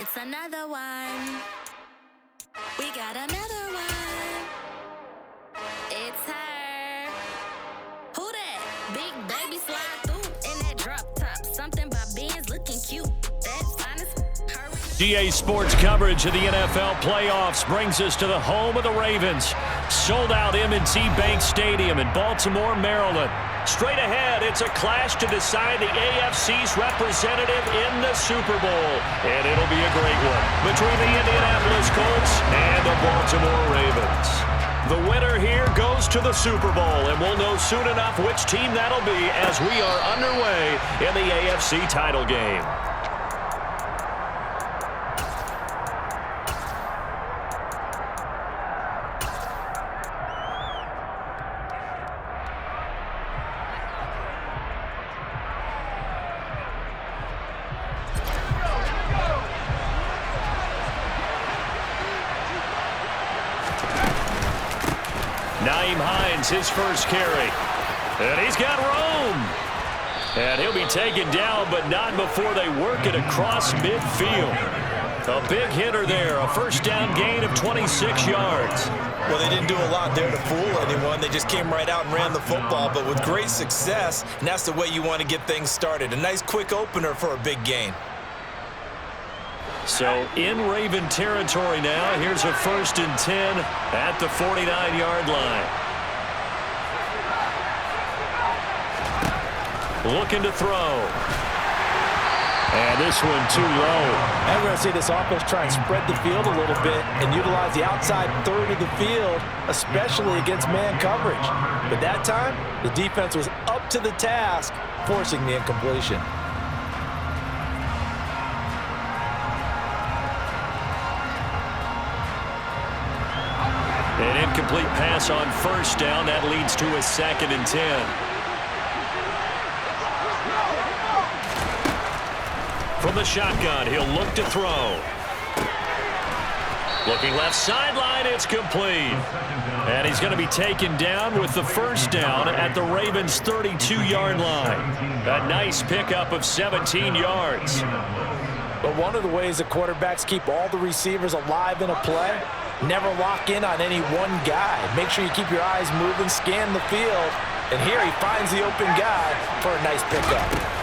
It's another one. We got another one. It's her. Who that? Big baby slide through in that drop top. Something about Ben's looking cute. That's fine as her. GA Sports coverage of the NFL playoffs brings us to the home of the Ravens. Sold out M&T Bank Stadium in Baltimore, Maryland. Straight ahead, it's a clash to decide the AFC's representative in the Super Bowl. And it'll be a great one between the Indianapolis Colts and the Baltimore Ravens. The winner here goes to the Super Bowl, and we'll know soon enough which team that'll be as we are underway in the AFC title game. His first carry. And he's got room. And he'll be taken down, but not before they work it across midfield. A big hitter there. A first down gain of 26 yards. Well, they didn't do a lot there to fool anyone. They just came right out and ran the football, but with great success, and that's the way you want to get things started. A nice quick opener for a big gain. So in Raven territory now. Here's a 1st and 10 at the 49-yard line. Looking to throw. And this one too low. I'm going to see this offense try and spread the field a little bit and utilize the outside third of the field, especially against man coverage. But that time, the defense was up to the task, forcing the incompletion. An incomplete pass on first down. That leads to a 2nd and 10. From the shotgun, he'll look to throw. Looking left sideline, it's complete. And he's going to be taken down with the first down at the Ravens' 32-yard line. A nice pickup of 17 yards. But one of the ways the quarterbacks keep all the receivers alive in a play, never lock in on any one guy. Make sure you keep your eyes moving, scan the field. And here he finds the open guy for a nice pickup.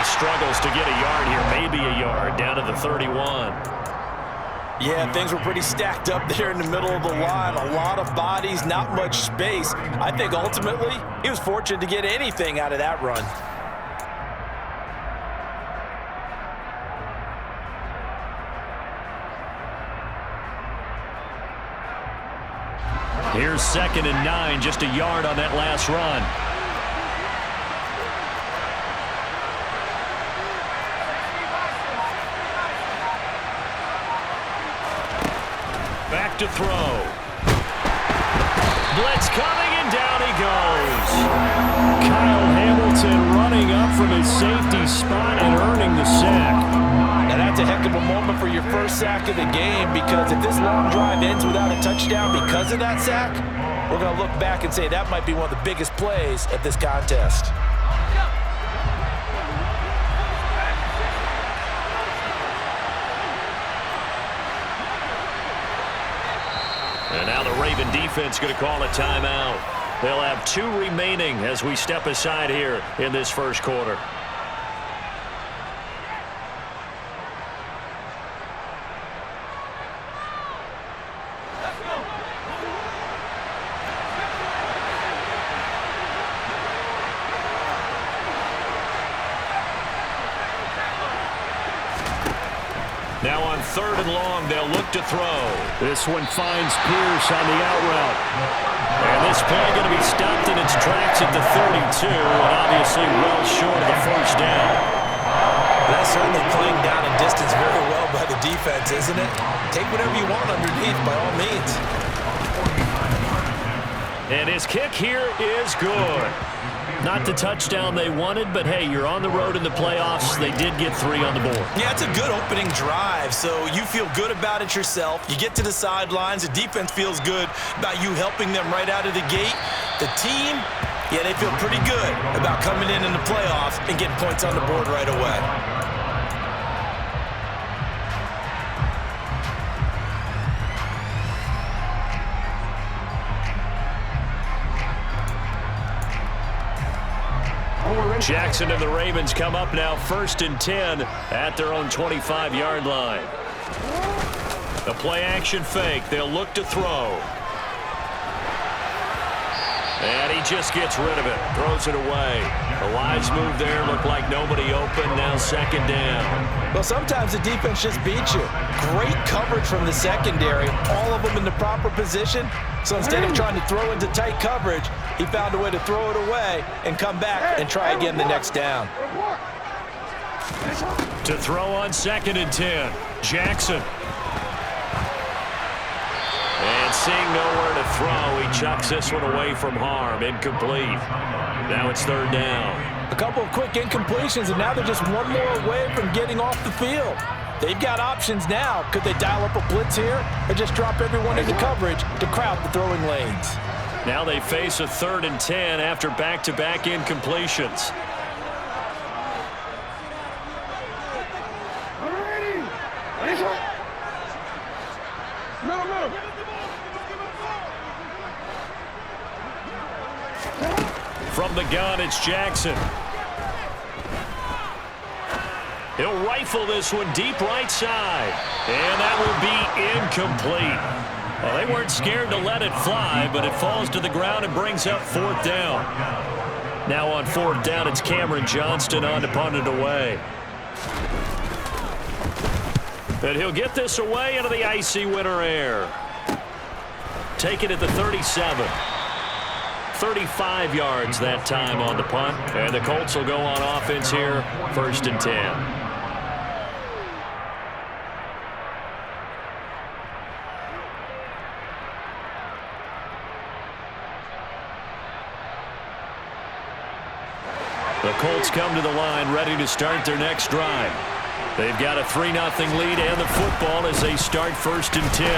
Struggles to get a yard here, maybe a yard, down to the 31. Yeah, things were pretty stacked up there in the middle of the line. A lot of bodies, not much space. I think ultimately he was fortunate to get anything out of that run. Here's 2nd and 9, just a yard on that last run. Back to throw. Blitz coming, and down he goes. Kyle Hamilton running up from his safety spot and earning the sack. Now that's a heck of a moment for your first sack of the game, because if this long drive ends without a touchdown because of that sack, we're going to look back and say that might be one of the biggest plays of this contest. And now the Raven defense going to call a timeout. They'll have 2 remaining as we step aside here in this first quarter. Now on 3rd and long, they'll look to throw. This one finds Pierce on the out route. And this play going to be stopped in its tracks at the 32, and obviously well short of the first down. That's certainly playing down in distance very well by the defense, isn't it? Take whatever you want underneath by all means. And his kick here is good. Not the touchdown they wanted, but hey, you're on the road in the playoffs. They did get 3 on the board. Yeah, it's a good opening drive, so you feel good about it yourself. You get to the sidelines. The defense feels good about you helping them right out of the gate. The team, yeah, they feel pretty good about coming in the playoffs and getting points on the board right away. Jackson and the Ravens come up now 1st and 10 at their own 25-yard line. The play-action fake. They'll look to throw. And he just gets rid of it. Throws it away. A wise move there. Looked like nobody open. Now 2nd down. Well, sometimes the defense just beats you. Great coverage from the secondary. All of them in the proper position. So instead of trying to throw into tight coverage, he found a way to throw it away and come back and try again the next down. To throw on 2nd and 10. Jackson. And seeing nowhere to throw, he chucks this one away from harm. Incomplete. Now it's 3rd down. A couple of quick incompletions, and now they're just one more away from getting off the field. They've got options now. Could they dial up a blitz here or just drop everyone into coverage to crowd the throwing lanes? Now they face a 3rd and 10 after back-to-back incompletions. From the gun, it's Jackson. He'll rifle this one deep right side. And that will be incomplete. Well, they weren't scared to let it fly, but it falls to the ground and brings up 4th down. Now on 4th down, it's Cameron Johnston on to punt it away. And he'll get this away into the icy winter air. Take it at the 37. 35 yards that time on the punt. And the Colts will go on offense here, 1st and 10. The Colts come to the line ready to start their next drive. They've got a 3-0 lead and the football as they start 1st and 10.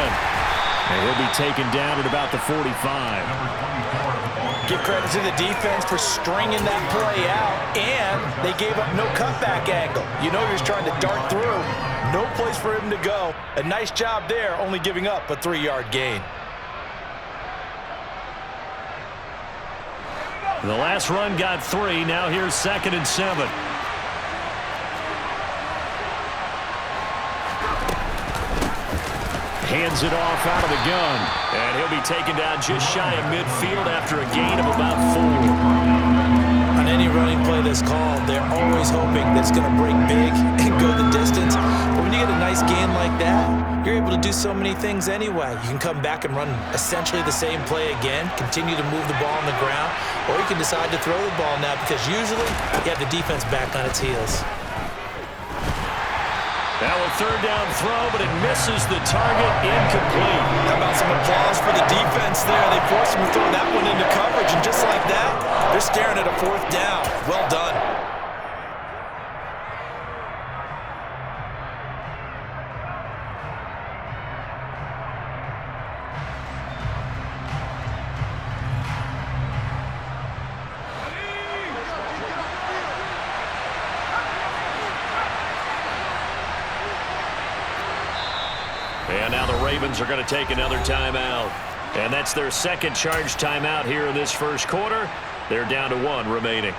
And he'll be taken down at about the 45. Give credit to the defense for stringing that play out, and they gave up no cutback angle. You know you're trying to dart through. No place for him to go. A nice job there, only giving up a 3-yard gain. The last run got 3. Now here's 2nd and 7. Hands it off out of the gun. And he'll be taken down just shy of midfield after a gain of about 4. On any running play that's called, they're always hoping that it's going to break big and go the distance. But when you get a nice gain like that, you're able to do so many things anyway. You can come back and run essentially the same play again, continue to move the ball on the ground, or you can decide to throw the ball now because usually you have the defense back on its heels. Now a 3rd down throw, but it misses the target. Incomplete. How about some applause for the defense there? They forced him to throw that one into coverage, and just like that, they're staring at a 4th down. Well done. And now the Ravens are going to take another timeout. And that's their 2nd charge timeout here in this 1st quarter. They're down to 1 remaining.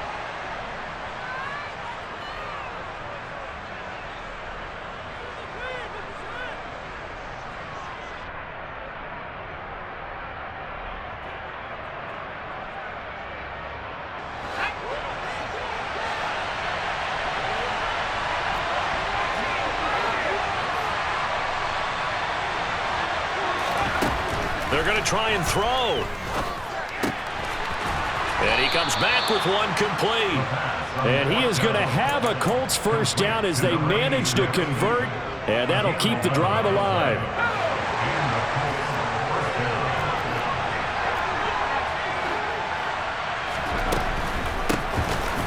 They're going to try and throw. And he comes back with one complete. And he is going to have a Colts 1st down as they manage to convert. And that'll keep the drive alive.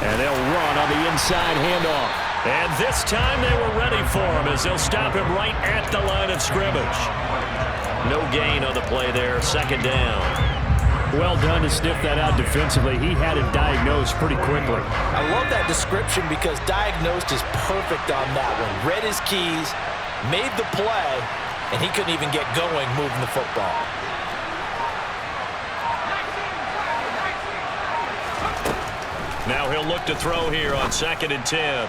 And they'll run on the inside handoff. And this time they were ready for him as they'll stop him right at the line of scrimmage. No gain on the play there, 2nd down. Well done to sniff that out defensively. He had it diagnosed pretty quickly. I love that description because diagnosed is perfect on that one. Read his keys, made the play, and he couldn't even get going moving the football. Now he'll look to throw here on 2nd and 10.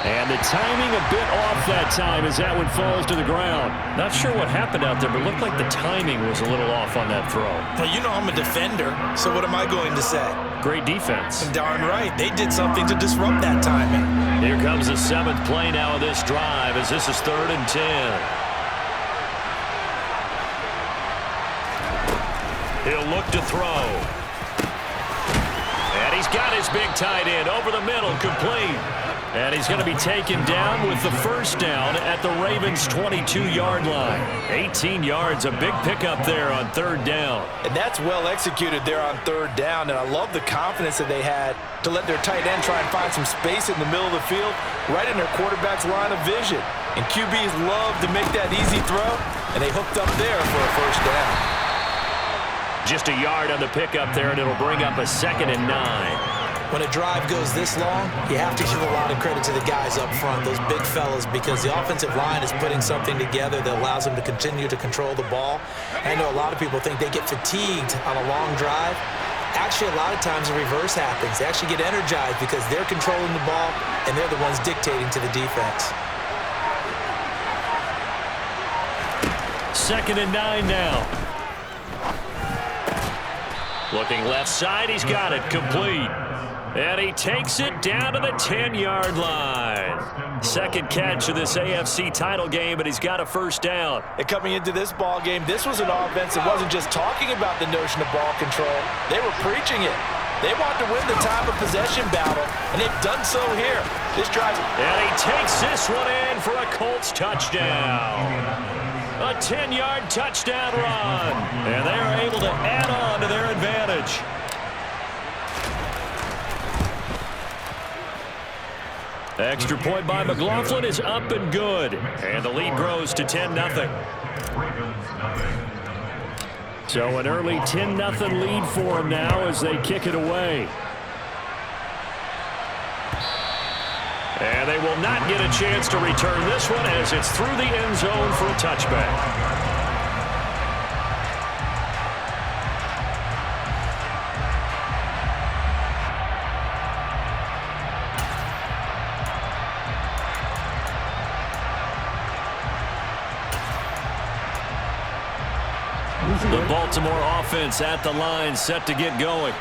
And the timing a bit off that time as that one falls to the ground. Not sure what happened out there, but looked like the timing was a little off on that throw. Well, you know I'm a defender, so what am I going to say? Great defense. Darn right. They did something to disrupt that timing. Here comes the 7th play now of this drive as this is 3rd and 10. He'll look to throw. And he's got his big tight end over the middle, complete. And he's going to be taken down with the first down at the Ravens' 22-yard line. 18 yards, a big pickup there on 3rd down. And that's well executed there on 3rd down. And I love the confidence that they had to let their tight end try and find some space in the middle of the field, right in their quarterback's line of vision. And QBs love to make that easy throw, and they hooked up there for a first down. Just a yard on the pickup there, and it'll bring up a 2nd and 9. When a drive goes this long, you have to give a lot of credit to the guys up front, those big fellas, because the offensive line is putting something together that allows them to continue to control the ball. I know a lot of people think they get fatigued on a long drive. Actually, a lot of times the reverse happens. They actually get energized because they're controlling the ball, and they're the ones dictating to the defense. 2nd and 9 now. Looking left side, he's got it, complete. And he takes it down to the 10-yard line. Second catch of this AFC title game, but he's got a first down. And coming into this ball game, this was an offense that wasn't just talking about the notion of ball control. They were preaching it. They want to win the time of possession battle, and they've done so here. This drive. And he takes this one in for a Colts touchdown. A 10-yard touchdown run. And they are able to add on to their advantage. Extra point by McLaughlin is up and good. And the lead grows to 10-0. So an early 10-0 lead for them now as they kick it away. And they will not get a chance to return this one as it's through the end zone for a touchback. The Baltimore offense at the line, set to get going.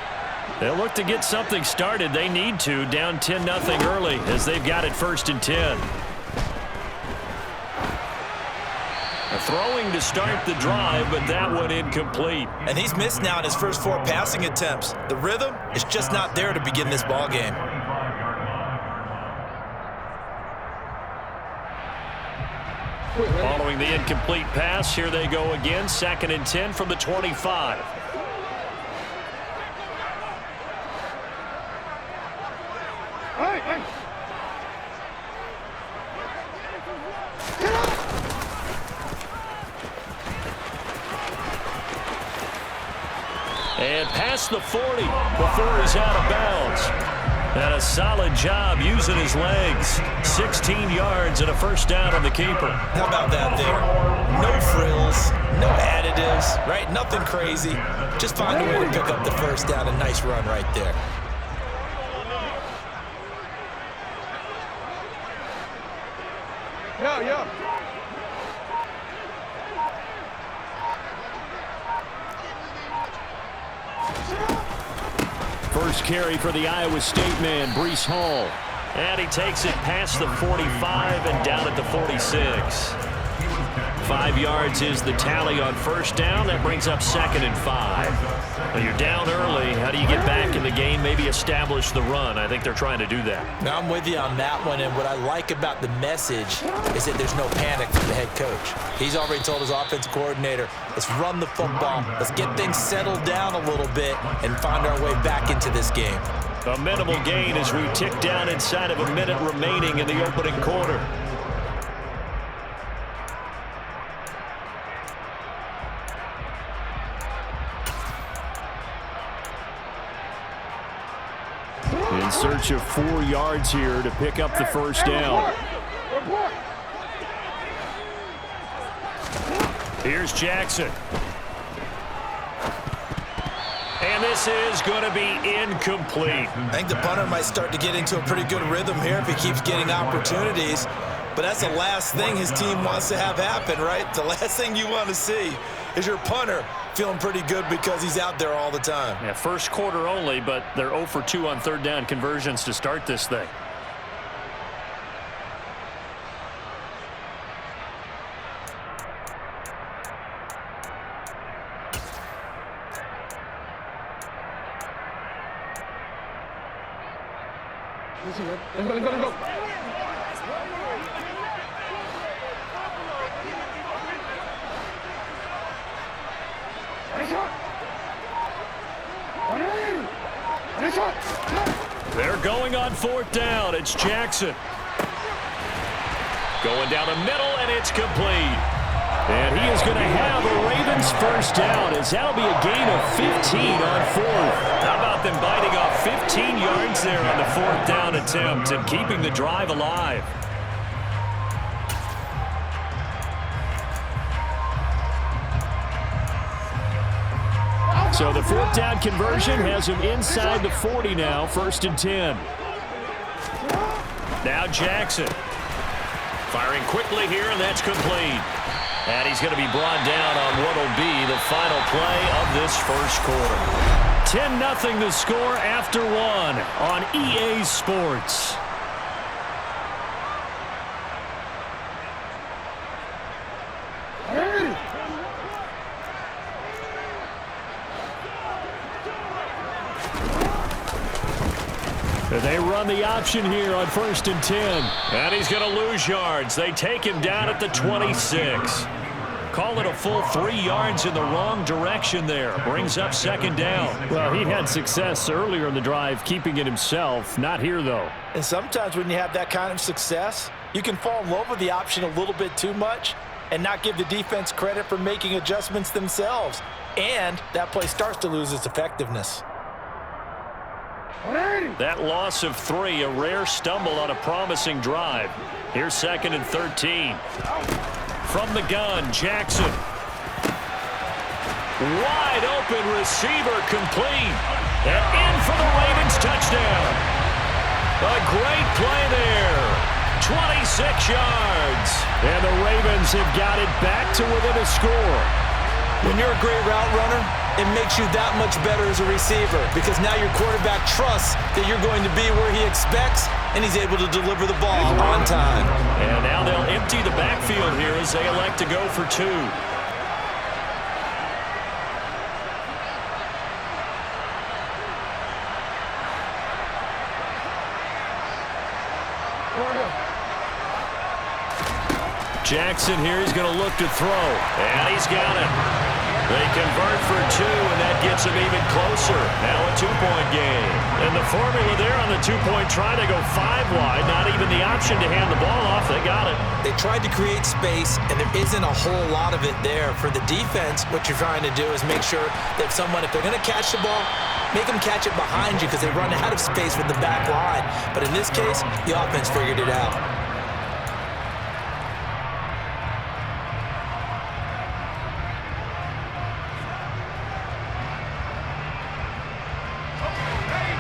They'll look to get something started. They need to, down 10-0 early as they've got it 1st and 10. A throwing to start the drive, but that one incomplete. And he's missed now in his first 4 passing attempts. The rhythm is just not there to begin this ball game. Following the incomplete pass, here they go again. 2nd and 10 from the 25. And past the 40 before he's out of bounds. And a solid job using his legs. 16 yards and a first down on the keeper. How about that there? No frills, no additives, right? Nothing crazy. Just find a way to pick up the first down. A nice run right there. Yeah. First carry for the Iowa State man, Breece Hall. And he takes it past the 45 and down at the 46. 5 yards is the tally on first down. That brings up 2nd and 5. Well, you're down early. How do you get back in the game, maybe establish the run? I think they're trying to do that. Now, I'm with you on that one, and what I like about the message is that there's no panic from the head coach. He's already told his offensive coordinator, let's run the football, let's get things settled down a little bit and find our way back into this game. A minimal gain as we tick down inside of a minute remaining in the opening quarter. In search of 4 yards here to pick up the first down. Here's Jackson. And this is going to be incomplete. I think the punter might start to get into a pretty good rhythm here if he keeps getting opportunities. But that's the last thing his team wants to have happen, right? The last thing you want to see is your punter feeling pretty good because he's out there all the time. Yeah, first quarter only, but they're 0 for 2 on third down conversions to start this thing. Let's go. They're going on fourth down. It's Jackson. Going down the middle, and it's complete. And he is going to have a Ravens first down, as that'll be a gain of 15 on fourth. How about them biting off 15 yards there on the fourth down attempt and keeping the drive alive? So the fourth down conversion has him inside the 40 now, 1st and 10. Now Jackson. Firing quickly here, and that's complete. And he's going to be brought down on what will be the final play of this first quarter. 10-0 the score after 1 on EA Sports. They run the option here on 1st and 10. And he's going to lose yards. They take him down at the 26. Call it a full 3 yards in the wrong direction there. Brings up 2nd down. Well, he had success earlier in the drive keeping it himself. Not here, though. And sometimes when you have that kind of success, you can fall in love with the option a little bit too much and not give the defense credit for making adjustments themselves. And that play starts to lose its effectiveness. That loss of 3, a rare stumble on a promising drive. Here's 2nd and 13. From the gun, Jackson. Wide open receiver, complete. And in for the Ravens touchdown. A great play there. 26 yards. And the Ravens have got it back to within a score. When you're a great route runner, it makes you that much better as a receiver because now your quarterback trusts that you're going to be where he expects, and he's able to deliver the ball on time. And now they'll empty the backfield here as they elect to go for 2. Jackson here, he's going to look to throw, and he's got it. They convert for 2, and that gets him even closer. Now a 2-point game. And the formula there on the 2-point try, they go 5 wide. Not even the option to hand the ball off. They got it. They tried to create space, and there isn't a whole lot of it there. For the defense, what you're trying to do is make sure that if they're going to catch the ball, make them catch it behind you because they run out of space with the back line. But in this case, the offense figured it out.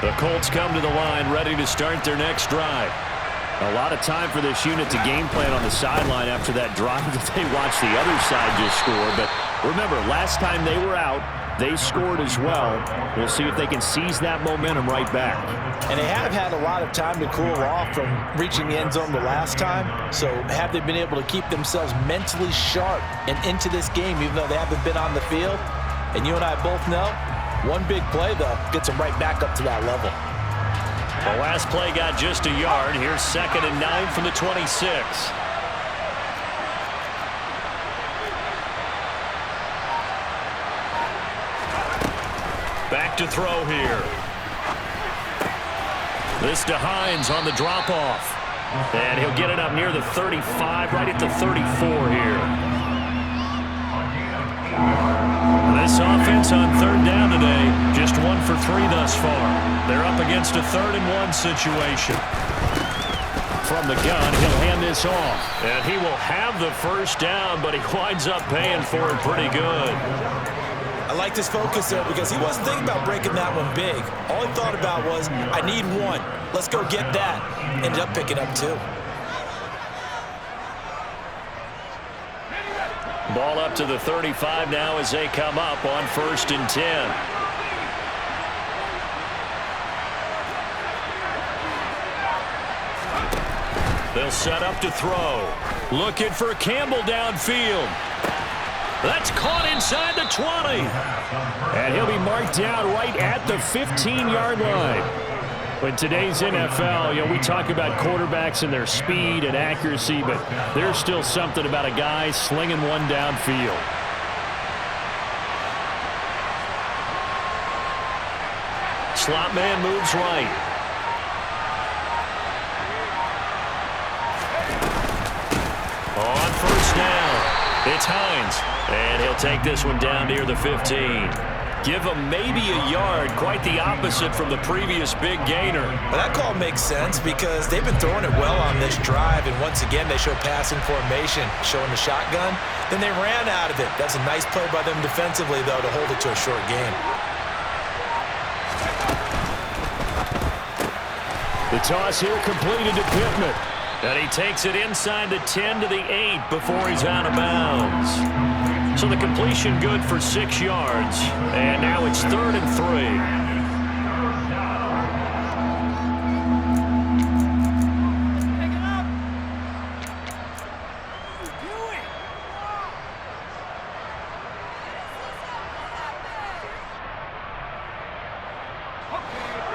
The Colts come to the line ready to start their next drive. A lot of time for this unit to game plan on the sideline after that drive that they watched the other side just score. But remember, last time they were out, they scored as well. We'll see if they can seize that momentum right back. And they have had a lot of time to cool off from reaching the end zone the last time. So have they been able to keep themselves mentally sharp and into this game even though they haven't been on the field? And you and I both know, one big play, though, gets them right back up to that level. The last play got just a yard. Here's 2nd and 9 from the 26. Back to throw here. This to Hines on the drop-off. And he'll get it up near the 35, right at the 34 here. This offense on 3rd down today, just 1 for 3 thus far. They're up against a 3rd and 1 situation. From the gun, he'll hand this off. And he will have the first down, but he winds up paying for it pretty good. I liked his focus there because he wasn't thinking about breaking that one big. All he thought about was, I need one. Let's go get that. Ended up picking up 2. Ball up to the 35 now as they come up on 1st and 10. They'll set up to throw. Looking for Campbell downfield. That's caught inside the 20. And he'll be marked down right at the 15-yard line. In today's NFL, we talk about quarterbacks and their speed and accuracy, but there's still something about a guy slinging one downfield. Slot man moves right. On 1st down, it's Hines, and he'll take this one down near the 15. Give him maybe a yard, quite the opposite from the previous big gainer. Well, that call makes sense because they've been throwing it well on this drive, and once again they show passing formation, showing the shotgun. Then they ran out of it. That's a nice play by them defensively, though, to hold it to a short game. The toss here completed to Pittman. And he takes it inside the 10 to the 8 before he's out of bounds. So the completion good for 6 yards. And now it's 3rd and 3.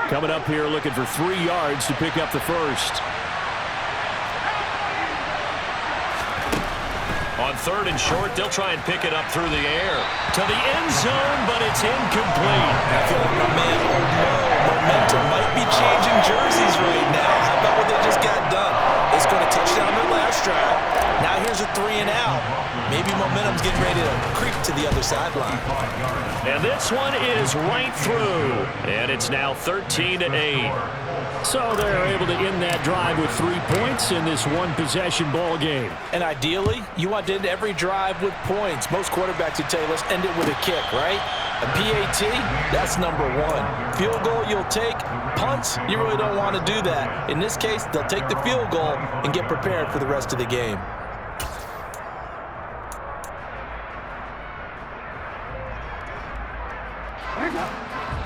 Coming up here looking for 3 yards to pick up the first. On 3rd and short, they'll try and pick it up through the air. To the end zone, but it's incomplete. I feel like my man, momentum might be changing jerseys right now. How about what they just got done? They scored a touchdown their last drive. Now here's a 3 and out. Maybe momentum's getting ready to creep to the other sideline. And this one is right through. And it's now 13 to 8. So they're able to end that drive with 3 points in this one-possession ball game. And ideally, you want to end every drive with points. Most quarterbacks would tell you, let's end it with a kick, right? A PAT, that's number 1. Field goal you'll take. Punts, you really don't want to do that. In this case, they'll take the field goal and get prepared for the rest of the game.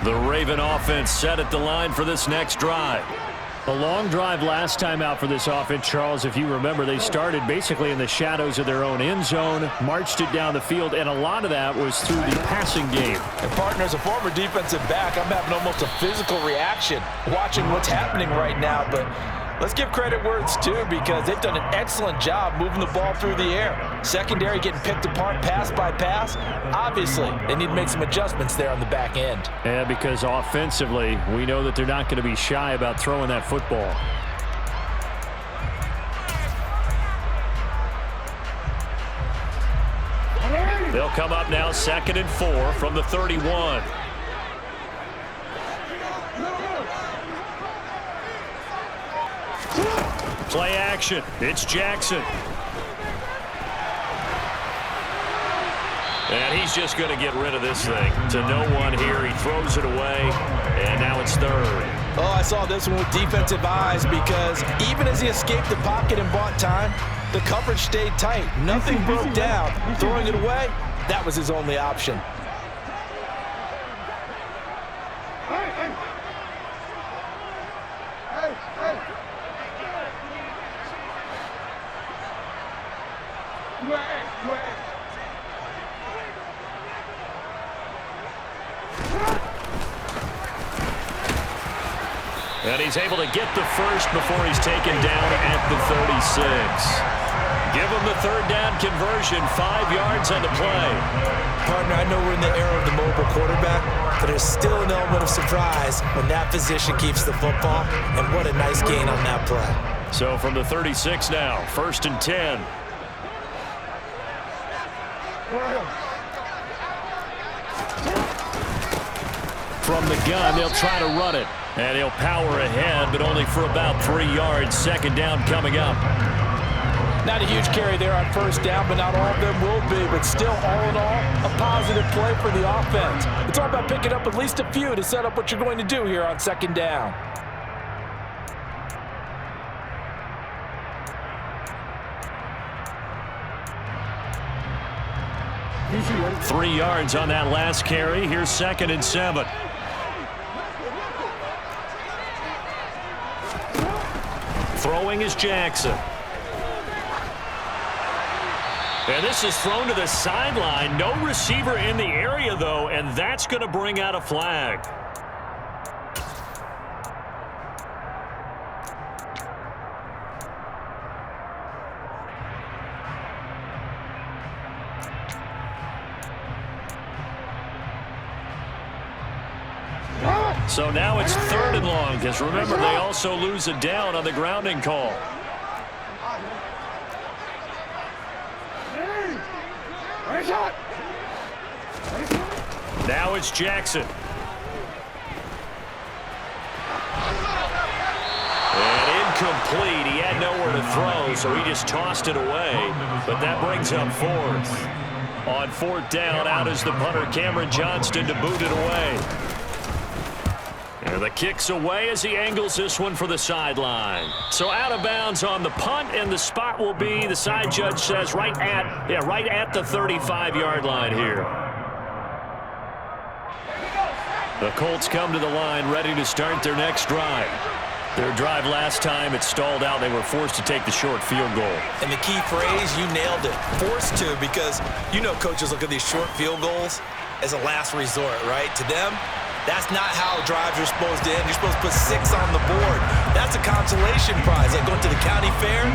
The Raven offense set at the line for this next drive. A long drive last time out for this offense, Charles. If you remember, they started basically in the shadows of their own end zone, marched it down the field, and a lot of that was through the passing game. And partner, as a former defensive back, I'm having almost a physical reaction watching what's happening right now, but let's give credit where it's due because they've done an excellent job moving the ball through the air. Secondary getting picked apart pass by pass. Obviously, they need to make some adjustments there on the back end. Yeah, because offensively, we know that they're not going to be shy about throwing that football. They'll come up now 2nd and 4 from the 31. Play action. It's Jackson. And he's just going to get rid of this thing. To no one here. He throws it away. And now it's 3rd. Oh, I saw this one with defensive eyes because even as he escaped the pocket and bought time, the coverage stayed tight. Nothing broke down. Throwing it away, that was his only option. And he's able to get the first before he's taken down at the 36. Give him the 3rd down conversion, 5 yards on the play. Partner, I know we're in the era of the mobile quarterback, but there's still an element of surprise when that position keeps the football, and what a nice gain on that play. So from the 36 now, 1st and 10. From the gun, they'll try to run it. And he'll power ahead, but only for about 3 yards. 2nd down coming up. Not a huge carry there on first down, but not all of them will be. But still, all in all, a positive play for the offense. It's all about picking up at least a few to set up what you're going to do here on second down. DC 3 yards on that last carry. Here's 2nd and 7. Throwing is Jackson. And this is thrown to the sideline. No receiver in the area, though, and that's going to bring out a flag. So now it's 3rd and long, because remember, they also lose a down on the grounding call. Now it's Jackson. And incomplete. He had nowhere to throw, so he just tossed it away. But that brings up 4th. On 4th down, out is the punter, Cameron Johnston, to boot it away. And the kick's away as he angles this one for the sideline. So out of bounds on the punt, and the spot will be, the side judge says, right at the 35-yard line here. The Colts come to the line ready to start their next drive. Their drive last time, it stalled out. They were forced to take the short field goal. And the key phrase, you nailed it. Forced to, because you know coaches look at these short field goals as a last resort, right? To them, that's not how drives are supposed to end. You're supposed to put 6 on the board. That's a consolation prize. Like going to the county fair,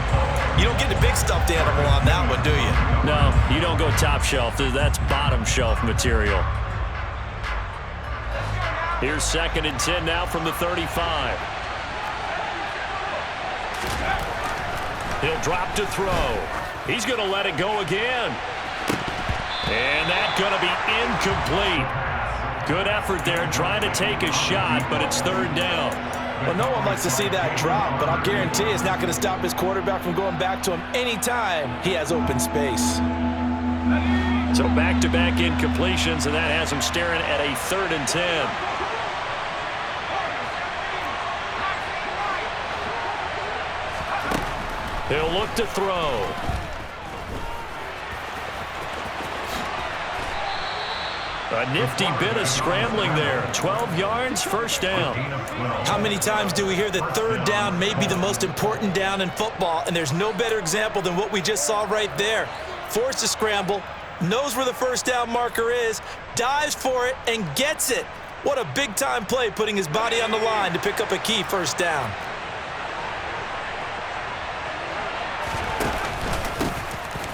you don't get the big stuffed animal on that one, do you? No, you don't go top shelf. That's bottom shelf material. Here's 2nd and 10 now from the 35. He'll drop to throw. He's going to let it go again. And that's going to be incomplete. Good effort there, trying to take a shot, but it's 3rd down. Well, no one likes to see that drop, but I'll guarantee it's not going to stop his quarterback from going back to him anytime he has open space. So back-to-back incompletions, and that has him staring at a 3rd and 10. He'll look to throw. A nifty bit of scrambling there. 12 yards, 1st down. How many times do we hear that 3rd down may be the most important down in football, and there's no better example than what we just saw right there. Forced to scramble, knows where the 1st down marker is, dives for it, and gets it. What a big-time play, putting his body on the line to pick up a key 1st down.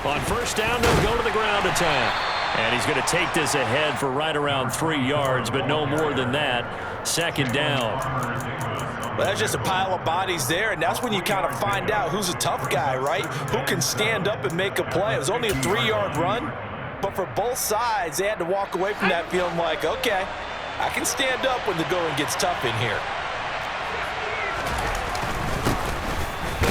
On 1st down, they'll go to the ground attack. And he's going to take this ahead for right around 3 yards, but no more than that. 2nd down. Well, that's just a pile of bodies there, and that's when you kind of find out who's a tough guy, right? Who can stand up and make a play. It was only a 3-yard run, but for both sides, they had to walk away from that feeling like, okay, I can stand up when the going gets tough in here.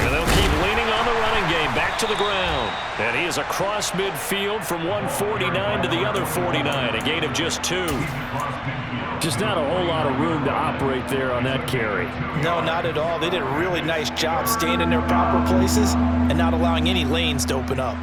And they'll keep leaning on the running game. Back to the ground. And he is across midfield from 149 to the other 49. A gain of just 2. Just not a whole lot of room to operate there on that carry. No, not at all. They did a really nice job staying in their proper places and not allowing any lanes to open up.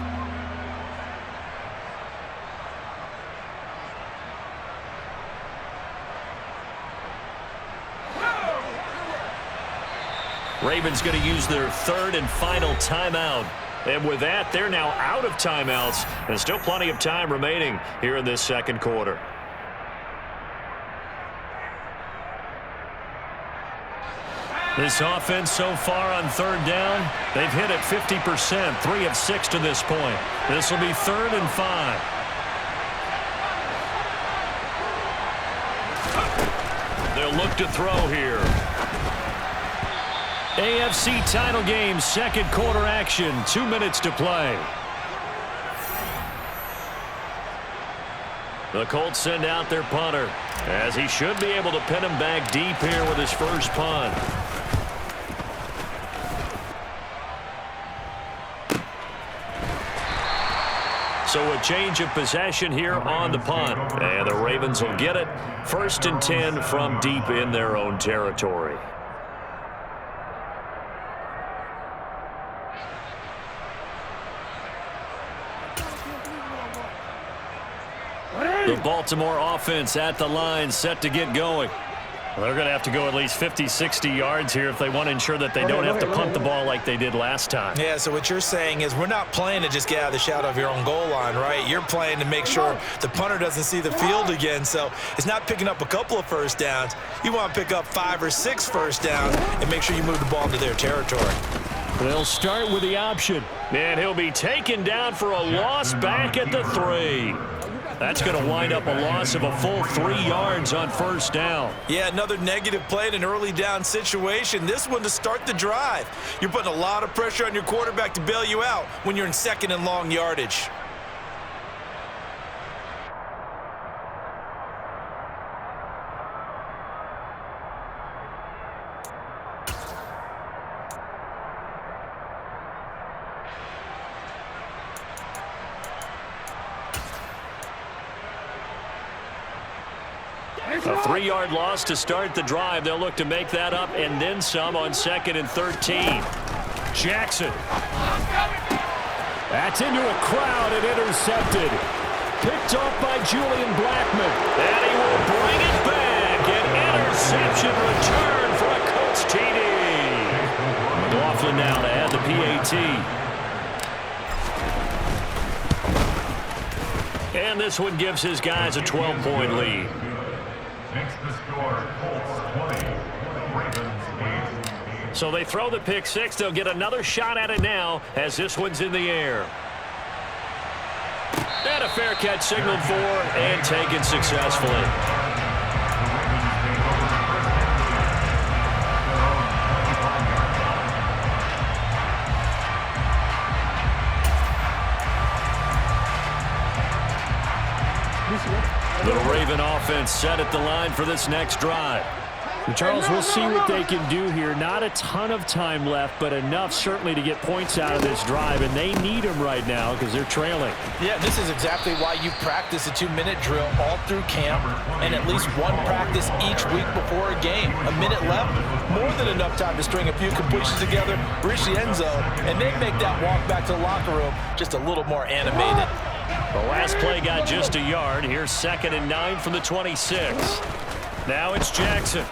Ravens going to use their 3rd and final timeout. And with that, they're now out of timeouts. And still plenty of time remaining here in this 2nd quarter. This offense so far on 3rd down, they've hit it 50%, 3 of 6 to this point. This will be 3rd and 5. They'll look to throw here. AFC title game, 2nd quarter action, 2 minutes to play. The Colts send out their punter, as he should be able to pin him back deep here with his first punt. So a change of possession here on the punt. And the Ravens will get it. 1st and 10 from deep in their own territory. The Baltimore offense at the line, set to get going. Well, they're going to have to go at least 50, 60 yards here if they want to ensure that they don't have to punt the ball like they did last time. Yeah, so what you're saying is we're not playing to just get out of the shadow of your own goal line, right? You're playing to make sure the punter doesn't see the field again. So it's not picking up a couple of first downs. You want to pick up 5 or 6 first downs and make sure you move the ball into their territory. They'll start with the option. And he'll be taken down for a loss back at the 3. That's going to wind up a loss of a full 3 yards on first down. Yeah, another negative play in an early down situation. This one to start the drive. You're putting a lot of pressure on your quarterback to bail you out when you're in 2nd and long yardage. A 3-yard loss to start the drive. They'll look to make that up and then some on 2nd and 13. Jackson. That's into a crowd and intercepted. Picked off by Julian Blackmon. And he will bring it back. An interception return for a Colts TD. McLaughlin now to add the PAT. And this one gives his guys a 12-point lead. Makes the score Colts 20, Ravens 8. So they throw the pick 6. They'll get another shot at it now as this one's in the air. And a fair catch signaled for and taken successfully. The Raven offense set at the line for this next drive. And Charles, we'll see what they can do here. Not a ton of time left, but enough certainly to get points out of this drive, and they need them right now because they're trailing. Yeah, this is exactly why you practice a 2-minute drill all through camp and at least one practice each week before a game. A minute left, more than enough time to string a few completions together, reach the end zone, and then make that walk back to the locker room just a little more animated. The last play got just a yard. Here's 2nd and 9 from the 26. Now it's Jackson.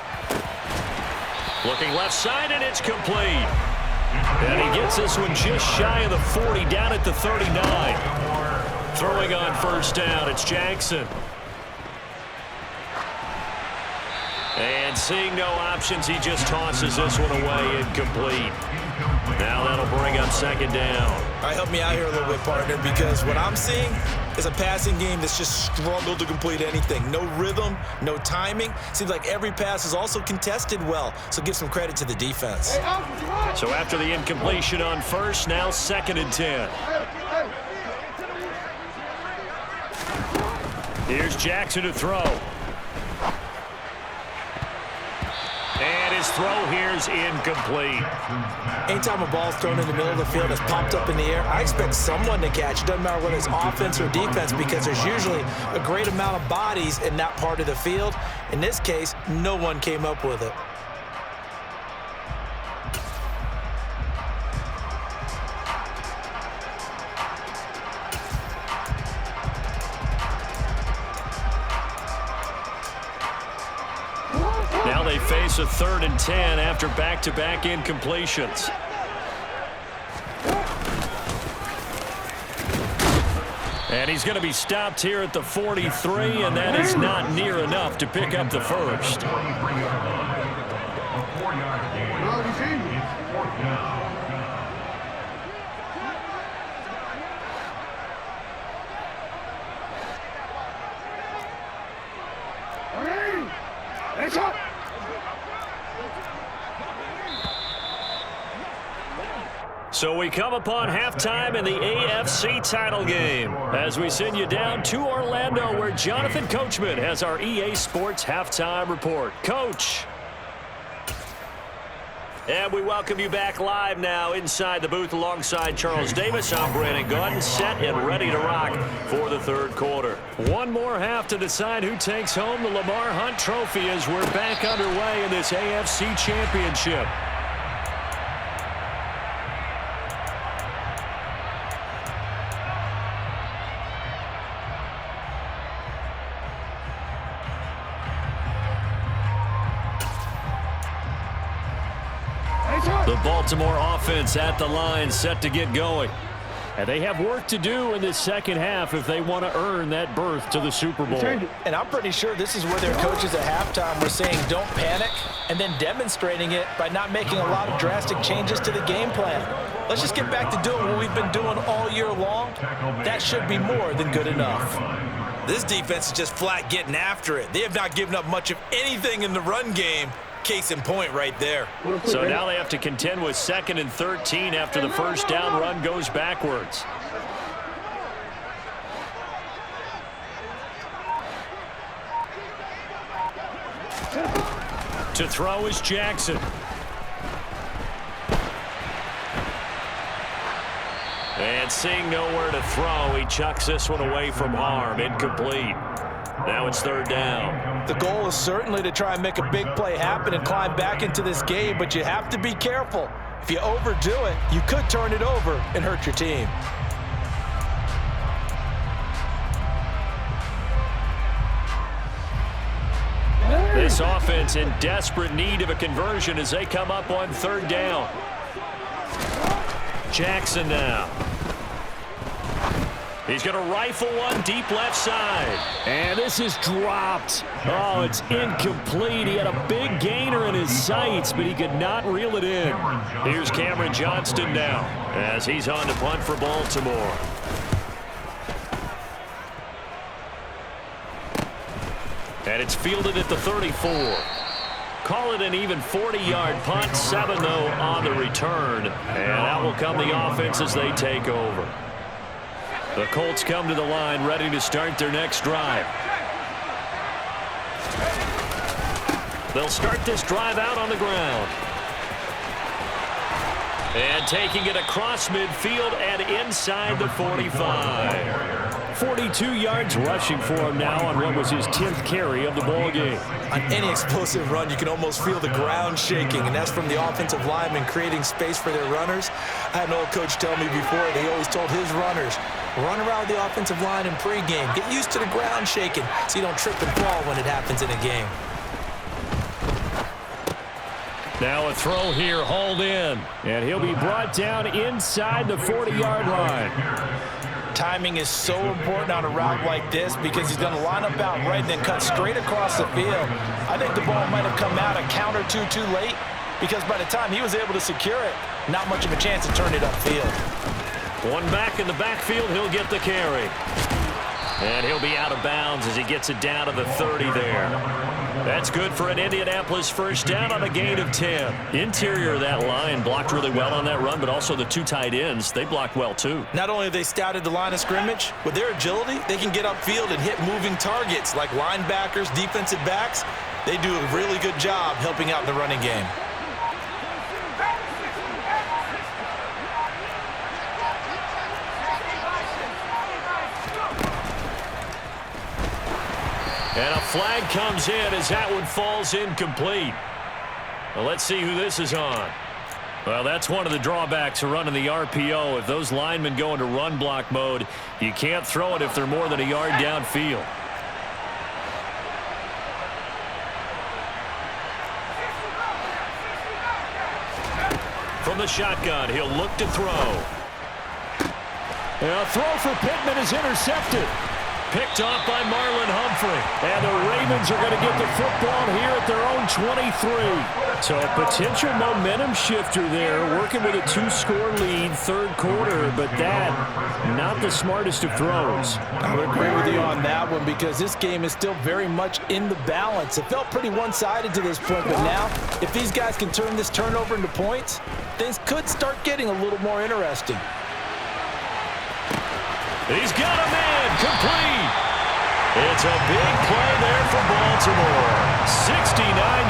Looking left side, and it's complete. And he gets this one just shy of the 40, down at the 39. Throwing on first down, it's Jackson. And seeing no options, he just tosses this one away, incomplete. Now that'll bring up 2nd down. All right, help me out here a little bit, partner, because what I'm seeing is a passing game that's just struggled to complete anything. No rhythm, no timing. Seems like every pass is also contested well, so give some credit to the defense. So after the incompletion on first, now 2nd and 10. Here's Jackson to throw. And his throw here is incomplete. Anytime a ball's thrown in the middle of the field that's popped up in the air, I expect someone to catch. It doesn't matter whether it's offense or defense because there's usually a great amount of bodies in that part of the field. In this case, no one came up with it. Now they face a 3rd and 10 after back-to-back incompletions. And he's going to be stopped here at the 43, and that is not near enough to pick up the first. A 4-yard gain. It's 4th down. So we come upon halftime in the AFC title game as we send you down to Orlando where Jonathan Coachman has our EA Sports halftime report. Coach. And we welcome you back live now inside the booth alongside Charles Davis. I'm Brandon Gunn, set and ready to rock for the third quarter. One more half to decide who takes home the Lamar Hunt Trophy as we're back underway in this AFC Championship. The Baltimore offense at the line, set to get going. And they have work to do in this second half if they want to earn that berth to the Super Bowl. And I'm pretty sure this is where their coaches at halftime were saying don't panic, and then demonstrating it by not making a lot of drastic changes to the game plan. Let's just get back to doing what we've been doing all year long. That should be more than good enough. This defense is just flat getting after it. They have not given up much of anything in the run game. Case in point right there. So now they have to contend with 2nd and 13 after the first down run goes backwards. To throw is Jackson. And seeing nowhere to throw, he chucks this one away from harm. Incomplete. Now it's 3rd down. The goal is certainly to try and make a big play happen and climb back into this game, but you have to be careful. If you overdo it, you could turn it over and hurt your team. This offense in desperate need of a conversion as they come up on 3rd down. Jackson now. He's going to rifle one deep left side. And this is dropped. Oh, it's incomplete. He had a big gainer in his sights, but he could not reel it in. Here's Cameron Johnston now as he's on to punt for Baltimore. And it's fielded at the 34. Call it an even 40-yard punt. 7 though on the return. And out will come the offense as they take over. The Colts come to the line ready to start their next drive. They'll start this drive out on the ground. And taking it across midfield and inside the 45. 42 yards rushing for him now on what was his 10th carry of the ball game. On any explosive run, you can almost feel the ground shaking, and that's from the offensive linemen creating space for their runners. I had an old coach tell me before, that he always told his runners, run around the offensive line in pregame. Get used to the ground shaking so you don't trip and fall when it happens in a game. Now a throw here, hauled in. And he'll be brought down inside the 40-yard line. Timing is so important on a route like this because he's going to line up out right and then cut straight across the field. I think the ball might have come out a count or two too late because by the time he was able to secure it, not much of a chance to turn it upfield. One back in the backfield, he'll get the carry. And he'll be out of bounds as he gets it down to the 30 there. That's good for an Indianapolis first down on a gain of 10. Interior of that line blocked really well on that run, but also the 2 tight ends, they blocked well too. Not only have they scouted the line of scrimmage, with their agility, they can get upfield and hit moving targets like linebackers, defensive backs. They do a really good job helping out in the running game. And a flag comes in as that one falls incomplete. Well, let's see who this is on. Well, that's one of the drawbacks of running the RPO. If those linemen go into run block mode, you can't throw it if they're more than a yard downfield. From the shotgun, he'll look to throw. And a throw for Pittman is intercepted. Picked off by Marlon Humphrey. And the Ravens are going to get the football here at their own 23. So a potential momentum shifter there, working with a 2-score lead, third quarter, but that, not the smartest of throws. I would agree with you on that one because this game is still very much in the balance. It felt pretty one-sided to this point, but now, if these guys can turn this turnover into points, things could start getting a little more interesting. He's got a man, complete. It's a big play there for Baltimore. 69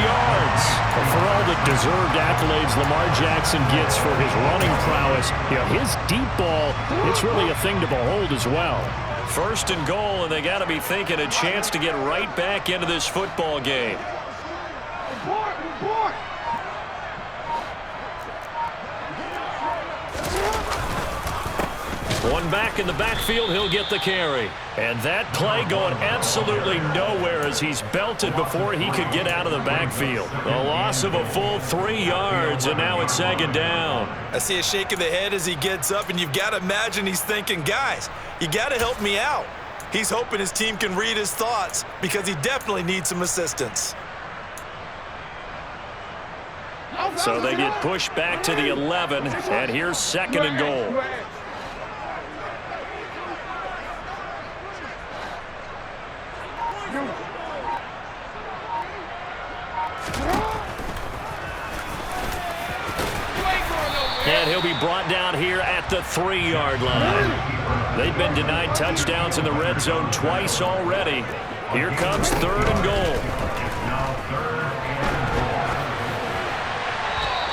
yards. For all the deserved accolades Lamar Jackson gets for his running prowess, his deep ball, it's really a thing to behold as well. First and goal, and they got to be thinking a chance to get right back into this football game. One back in the backfield, he'll get the carry. And that play going absolutely nowhere as he's belted before he could get out of the backfield. A loss of a full 3 yards, and now it's second down. I see a shake of the head as he gets up, and you've got to imagine he's thinking, guys, you got to help me out. He's hoping his team can read his thoughts because he definitely needs some assistance. So they get pushed back to the 11, and here's second and goal. And he'll be brought down here at the 3-yard line. They've been denied touchdowns in the red zone twice already. Here comes third and goal.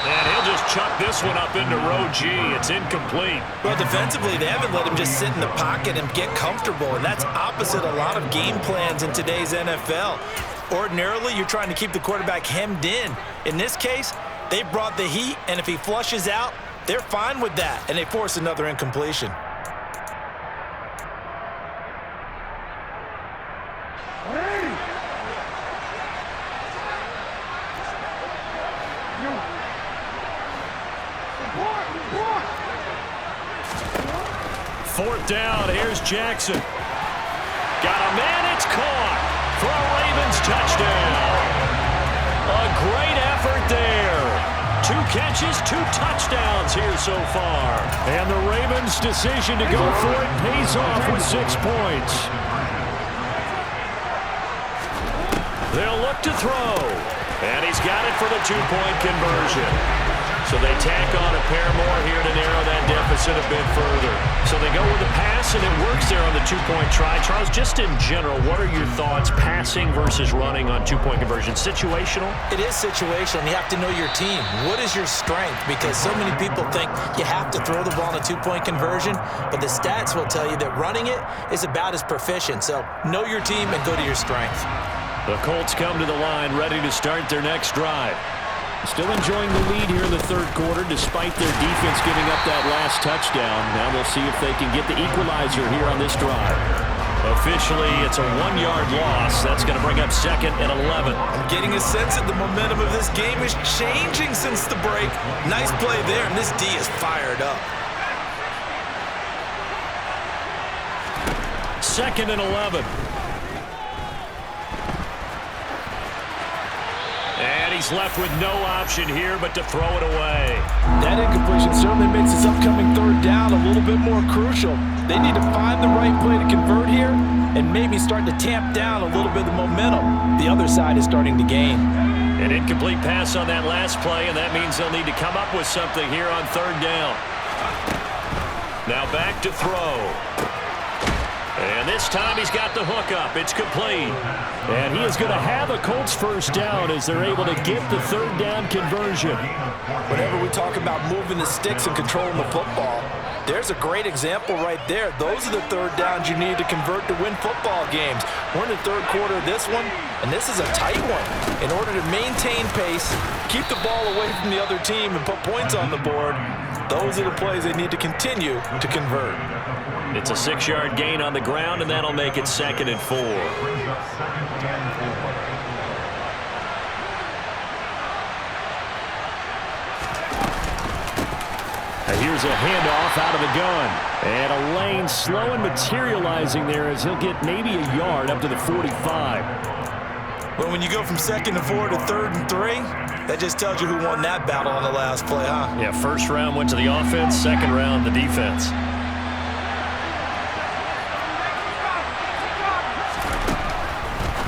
And he'll just chuck this one up into row G. It's incomplete. Well, defensively, they haven't let him just sit in the pocket and get comfortable, and that's opposite a lot of game plans in today's NFL. Ordinarily, you're trying to keep the quarterback hemmed in. In this case, they brought the heat, and if he flushes out, they're fine with that, and they force another incompletion. Fourth down, here's Jackson. Got a man, it's caught for a Ravens touchdown. A great effort there. 2 catches, 2 touchdowns here so far. And the Ravens' decision to go for it pays off with 6 points. They'll look to throw. And he's got it for the 2-point conversion. So they tack on a pair more here to narrow that deficit a bit further. So they go with the pass, and it works there on the 2-point try. Charles, just in general, what are your thoughts passing versus running on 2-point conversion? Situational? It is situational. You have to know your team. What is your strength? Because so many people think you have to throw the ball in a 2-point conversion, but the stats will tell you that running it is about as proficient. So know your team and go to your strength. The Colts come to the line ready to start their next drive. Still enjoying the lead here in the third quarter despite their defense giving up that last touchdown. Now we'll see if they can get the equalizer here on this drive. Officially, it's a 1-yard loss. That's going to bring up second and 11. I'm getting a sense that the momentum of this game is changing since the break. Nice play there, and this D is fired up. Second and 11. And he's left with no option here but to throw it away. That incompletion certainly makes this upcoming third down a little bit more crucial. They need to find the right play to convert here and maybe start to tamp down a little bit of the momentum the other side is starting to gain. An incomplete pass on that last play, and that means they'll need to come up with something here on third down. Now back to throw. And this time he's got the hook up. It's complete. And he is going to have a Colts first down as they're able to get the third down conversion. Whenever we talk about moving the sticks and controlling the football, there's a great example right there. Those are the third downs you need to convert to win football games. We're in the third quarter of this one, and this is a tight one. In order to maintain pace, keep the ball away from the other team, and put points on the board, those are the plays they need to continue to convert. It's a 6-yard gain on the ground, and that'll make it second and 4. Here's a handoff out of the gun. And a lane slow and materializing there as he'll get maybe a yard up to the 45. But when you go from second and 4 to third and 3, that just tells you who won that battle on the last play, huh? Yeah, first round went to the offense, second round the defense.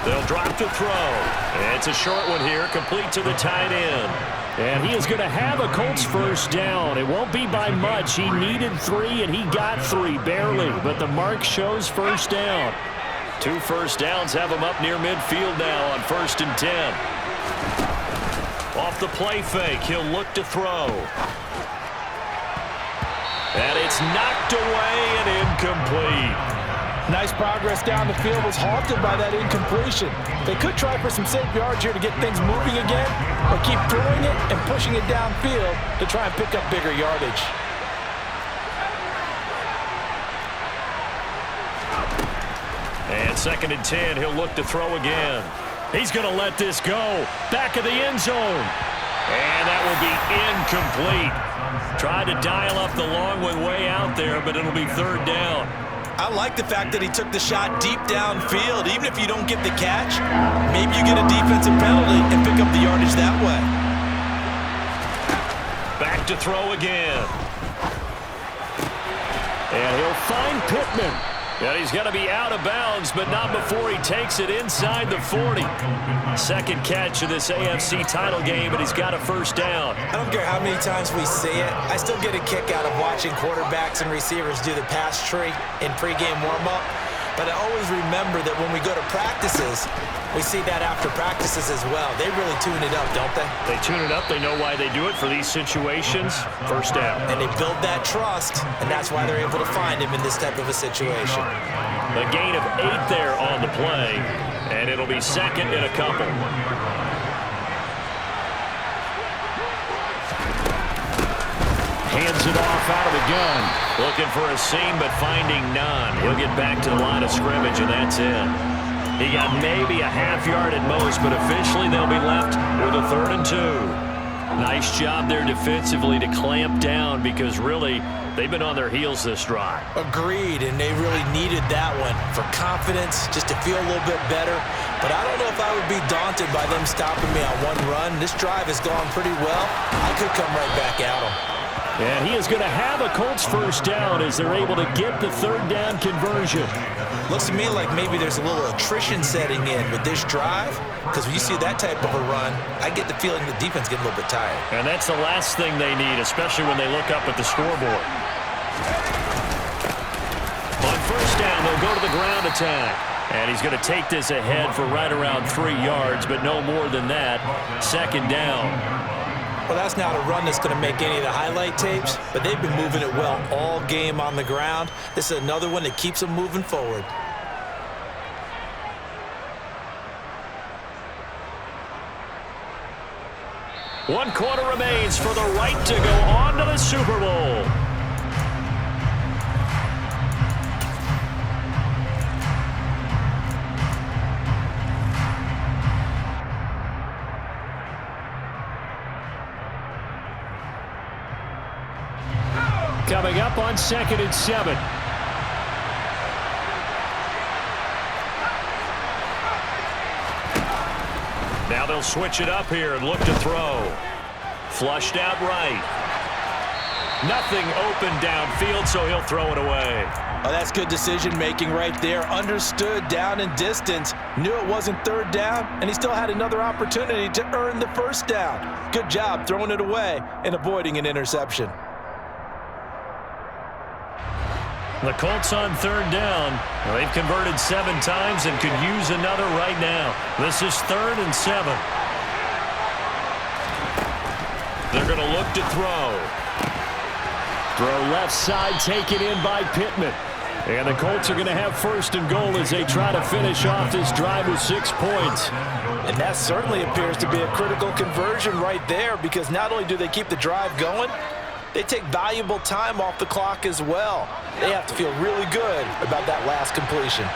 They'll drop to throw. It's a short one here, complete to the tight end. And he is going to have a Colts first down. It won't be by much. He needed 3, and he got 3, barely. But the mark shows first down. 2 first downs have him up near midfield now on 1st and 10. Off the play fake, he'll look to throw. And it's knocked away and incomplete. Nice progress down the field, was halted by that incompletion. They could try for some safe yards here to get things moving again, or keep throwing it and pushing it downfield to try and pick up bigger yardage. And 2nd and 10, he'll look to throw again. He's going to let this go. Back of the end zone. And that will be incomplete. Tried to dial up the long one way out there, but it'll be 3rd down. I like the fact that he took the shot deep downfield. Even if you don't get the catch, maybe you get a defensive penalty and pick up the yardage that way. Back to throw again. And he'll find Pittman. And he's going to be out of bounds, but not before he takes it inside the 40. 2nd catch of this AFC title game, and he's got a 1st down. I don't care how many times we see it. I still get a kick out of watching quarterbacks and receivers do the pass tree in pregame warm-up. But I always remember that when we go to practices, we see that after practices as well. They really tune it up, don't they? They tune it up. They know why they do it for these situations. 1st down. And they build that trust, and that's why they're able to find him in this type of a situation. The gain of 8 there on the play, and it'll be 2nd and a couple. Hands it off out of the gun. Looking for a seam, but finding none. He'll get back to the line of scrimmage, and that's it. He got maybe a half yard at most, but officially they'll be left with a 3rd and 2. Nice job there defensively to clamp down, because really they've been on their heels this drive. Agreed, and they really needed that one for confidence, just to feel a little bit better. But I don't know if I would be daunted by them stopping me on one run. This drive has gone pretty well. I could come right back at them. And he is going to have a Colts 1st down as they're able to get the 3rd down conversion. Looks to me like maybe there's a little attrition setting in with this drive, because when you see that type of a run, I get the feeling the defense getting a little bit tired. And that's the last thing they need, especially when they look up at the scoreboard. On 1st down, they'll go to the ground attack. And he's going to take this ahead for right around 3 yards, but no more than that. 2nd down. Well, that's not a run that's going to make any of the highlight tapes, but they've been moving it well all game on the ground. This is another one that keeps them moving forward. One quarter remains for the right to go on to the Super Bowl. Coming up on 2nd and 7. Now they'll switch it up here and look to throw. Flushed out right. Nothing open downfield, so he'll throw it away. Oh, that's good decision-making right there. Understood down and distance. Knew it wasn't 3rd down, and he still had another opportunity to earn the 1st down. Good job throwing it away and avoiding an interception. The Colts on 3rd down. Well, they've converted 7 times and could use another right now. This is 3rd and 7. They're going to look to throw. Throw left side, taken in by Pittman. And the Colts are going to have 1st and goal as they try to finish off this drive with 6 points. And that certainly appears to be a critical conversion right there, because not only do they keep the drive going, they take valuable time off the clock as well. They have to feel really good about that last completion.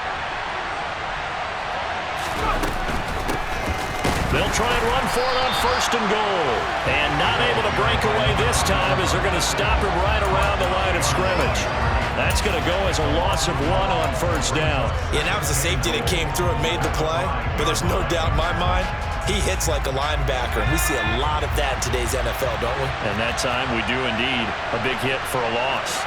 They'll try and run for it on 1st and goal. And not able to break away this time as they're going to stop him right around the line of scrimmage. That's going to go as a loss of 1 on 1st down. Yeah, that was the safety that came through and made the play. But there's no doubt in my mind, he hits like a linebacker. And we see a lot of that in today's NFL, don't we? And that time we do indeed a big hit for a loss.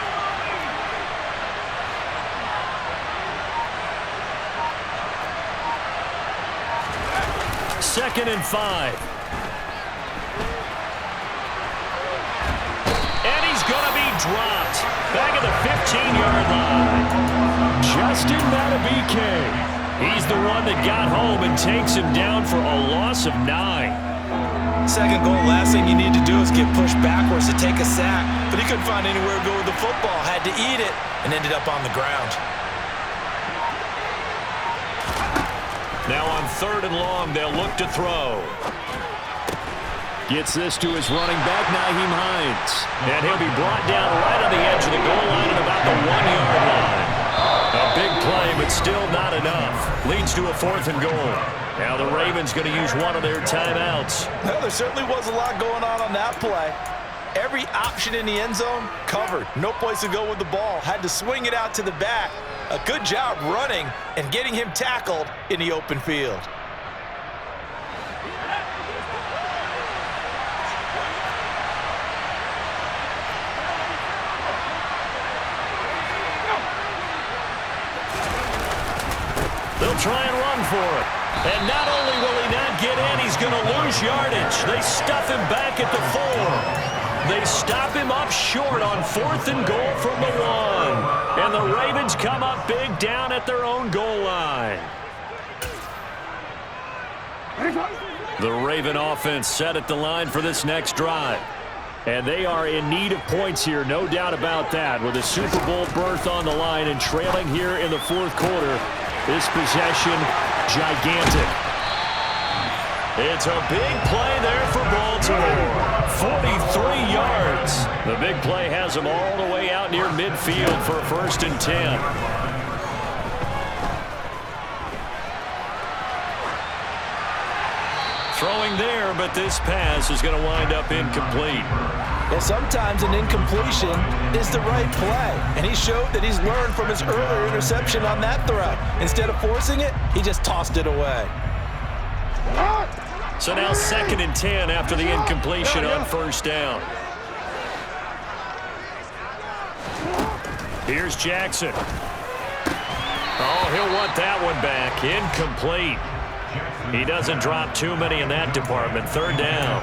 Second and 5. And he's going to be dropped. Back at the 15-yard line. Justin Matabike. He's the one that got home and takes him down for a loss of 9. Second goal, last thing you need to do is get pushed backwards to take a sack. But he couldn't find anywhere to go with the football, had to eat it, and ended up on the ground. Now on 3rd and long, they'll look to throw. Gets this to his running back, Nyheim Hines. And he'll be brought down right on the edge of the goal line at about the 1-yard line. A big play, but still not enough. Leads to a 4th and goal. Now the Ravens going to use one of their timeouts. Well, there certainly was a lot going on that play. Every option in the end zone covered. No place to go with the ball. Had to swing it out to the back. A good job running and getting him tackled in the open field. They'll try and run for it. And not only will he not get in, he's going to lose yardage. They stuff him back at the 4. They stop him up short on 4th and goal from the 1. And the Ravens come up big down at their own goal line. The Raven offense set at the line for this next drive. And they are in need of points here, no doubt about that, with a Super Bowl berth on the line and trailing here in the 4th quarter. This possession, gigantic. It's a big play there for Baltimore. 43 yards. The big play has them all the way out near midfield for a 1st and 10. Throwing there, but this pass is going to wind up incomplete. And sometimes an incompletion is the right play. And he showed that he's learned from his earlier interception on that throw. Instead of forcing it, he just tossed it away. So now 2nd and 10 after the incompletion on 1st down. Here's Jackson. Oh, he'll want that one back. Incomplete. He doesn't drop too many in that department. 3rd down.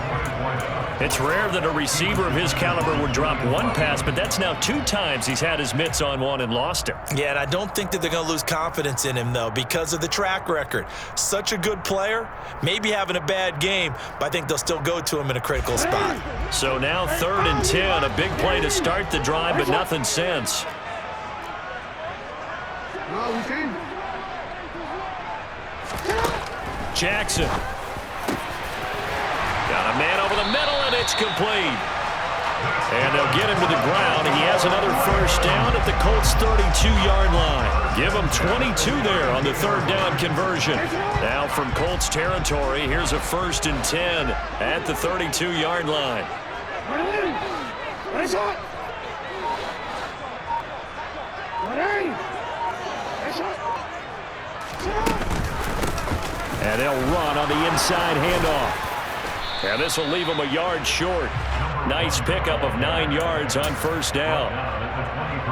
It's rare that a receiver of his caliber would drop one pass, but that's now 2 times he's had his mitts on one and lost it. Yeah, and I don't think that they're going to lose confidence in him, though, because of the track record. Such a good player, maybe having a bad game, but I think they'll still go to him in a critical spot. So now 3rd and 10, a big play to start the drive, but nothing since. Jackson. Got a man over the middle, and it's complete. And they'll get him to the ground. He has another 1st down at the Colts' 32-yard line. Give him 22 there on the 3rd down conversion. Now from Colts territory, here's a 1st and 10 at the 32-yard line. And they'll run on the inside handoff. And this will leave him a yard short. Nice pickup of 9 yards on 1st down.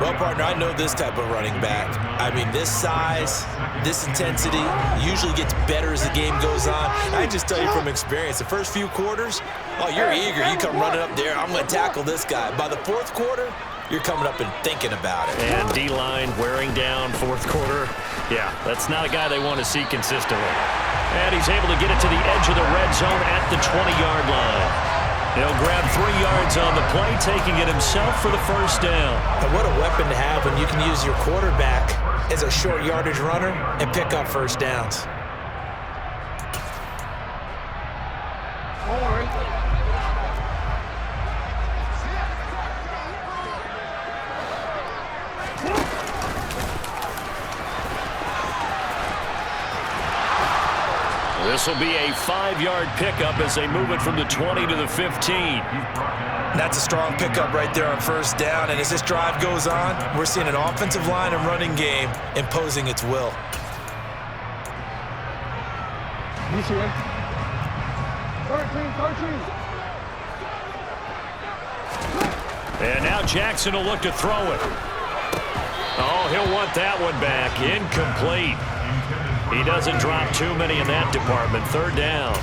Well, partner, I know this type of running back. I mean, this size, this intensity usually gets better as the game goes on. I just tell you from experience, the first few quarters, oh, you're eager. You come running up there, I'm going to tackle this guy. By the 4th quarter, you're coming up and thinking about it. And D-line wearing down 4th quarter. Yeah, that's not a guy they want to see consistently. And he's able to get it to the edge of the red zone at the 20-yard line. He'll grab 3 yards on the play, taking it himself for the 1st down. And what a weapon to have when you can use your quarterback as a short yardage runner and pick up 1st downs. This will be a 5-yard pickup as they move it from the 20 to the 15. That's a strong pickup right there on 1st down. And as this drive goes on, we're seeing an offensive line and running game imposing its will. And now Jackson will look to throw it. Oh, he'll want that one back. Incomplete. He doesn't drop too many in that department. 3rd down.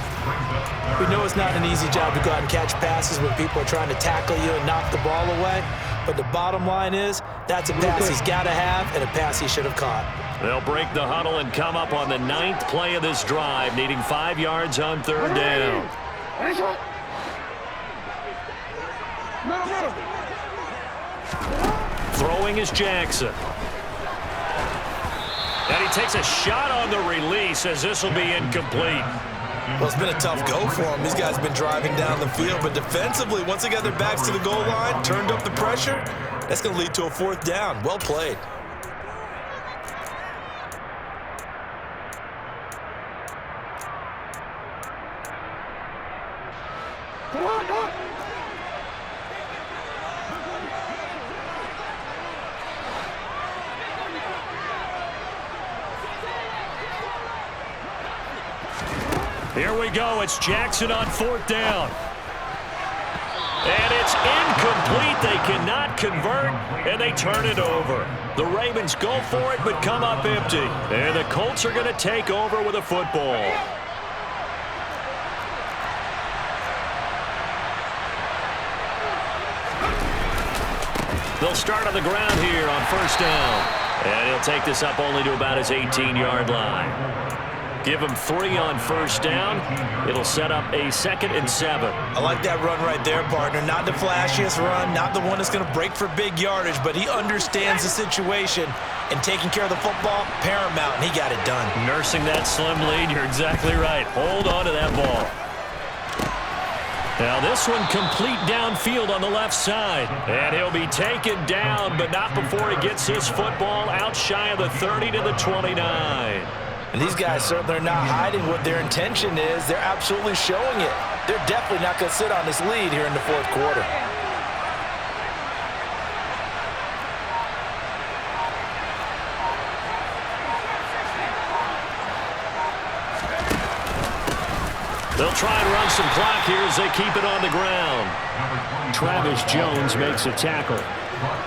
We know it's not an easy job to go out and catch passes when people are trying to tackle you and knock the ball away. But the bottom line is, that's a pass he's got to have and a pass he should have caught. They'll break the huddle and come up on the 9th play of this drive, needing 5 yards on 3rd down. Throwing is Jackson. And he takes a shot on the release as this will be incomplete. Well, it's been a tough go for them. These guys have been driving down the field, but defensively, once they got their backs to the goal line, turned up the pressure, that's going to lead to a 4th down. Well played. Here we go. It's Jackson on 4th down. And it's incomplete. They cannot convert, and they turn it over. The Ravens go for it, but come up empty. And the Colts are going to take over with a football. They'll start on the ground here on 1st down. And he'll take this up only to about his 18-yard line. Give him 3 on 1st down. It'll set up a 2nd and 7. I like that run right there, partner. Not the flashiest run, not the one that's going to break for big yardage, but he understands the situation, and taking care of the football, paramount, and he got it done. Nursing that slim lead, you're exactly right. Hold on to that ball. Now this one complete downfield on the left side. And he'll be taken down, but not before he gets his football out shy of the 30 to the 29. And these guys certainly are not hiding what their intention is. They're absolutely showing it. They're definitely not going to sit on this lead here in the 4th quarter. They'll try and run some clock here as they keep it on the ground. Travis Jones makes a tackle.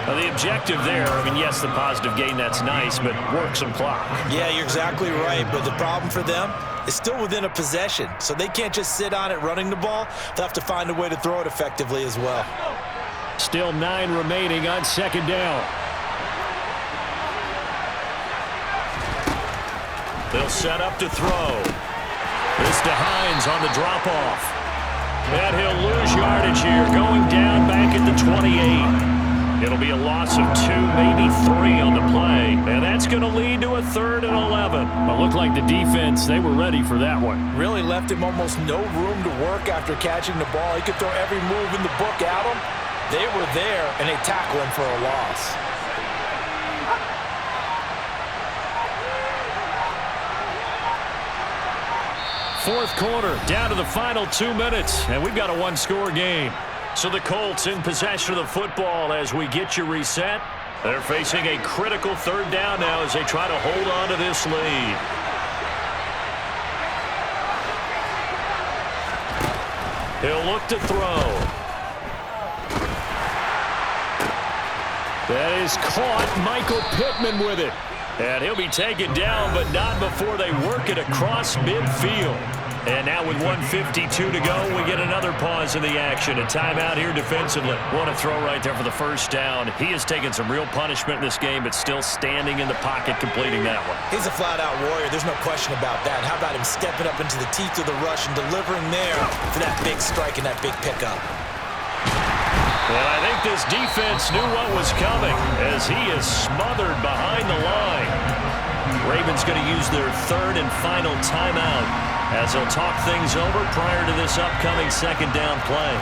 Well, the objective there, I mean, yes, the positive gain, that's nice, but work some clock. Yeah, you're exactly right, but the problem for them is still within a possession, so they can't just sit on it running the ball. They'll have to find a way to throw it effectively as well. Still 9 remaining on 2nd down. They'll set up to throw. This to Hines on the drop-off. And he'll lose yardage here, going down back at the 28. It'll be a loss of 2, maybe 3 on the play. And that's going to lead to a 3rd and 11. But looked like the defense, they were ready for that one. Really left him almost no room to work after catching the ball. He could throw every move in the book at him. They were there, and they tackle him for a loss. Fourth quarter, down to the final 2 minutes, and we've got a 1-score game. So the Colts in possession of the football as we get you reset. They're facing a critical 3rd down now as they try to hold on to this lead. He'll look to throw. That is caught. Michael Pittman with it. And he'll be taken down, but not before they work it across midfield. And now with 1:52 to go, we get another pause in the action. A timeout here defensively. What a throw right there for the 1st down. He has taken some real punishment in this game, but still standing in the pocket completing that one. He's a flat-out warrior. There's no question about that. How about him stepping up into the teeth of the rush and delivering there for that big strike and that big pickup? And I think this defense knew what was coming as he is smothered behind the line. Ravens going to use their 3rd and final timeout as they'll talk things over prior to this upcoming 2nd down play.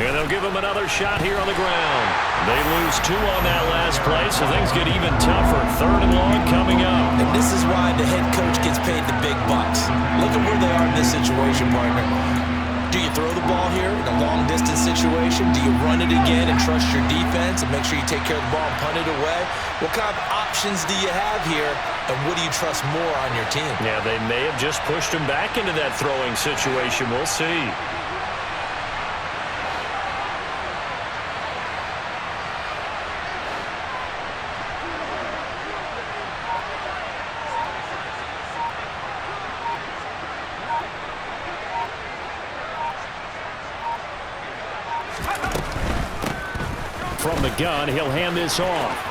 And they'll give him another shot here on the ground. They lose 2 on that last play, so things get even tougher. 3rd and long coming up. And this is why the head coach gets paid the big bucks. Look at where they are in this situation, partner. Do you throw the ball here in a long-distance situation? Do you run it again and trust your defense and make sure you take care of the ball and punt it away? What kind of options do you have here, and what do you trust more on your team? Yeah, they may have just pushed him back into that throwing situation. We'll see. From the gun, he'll hand this off.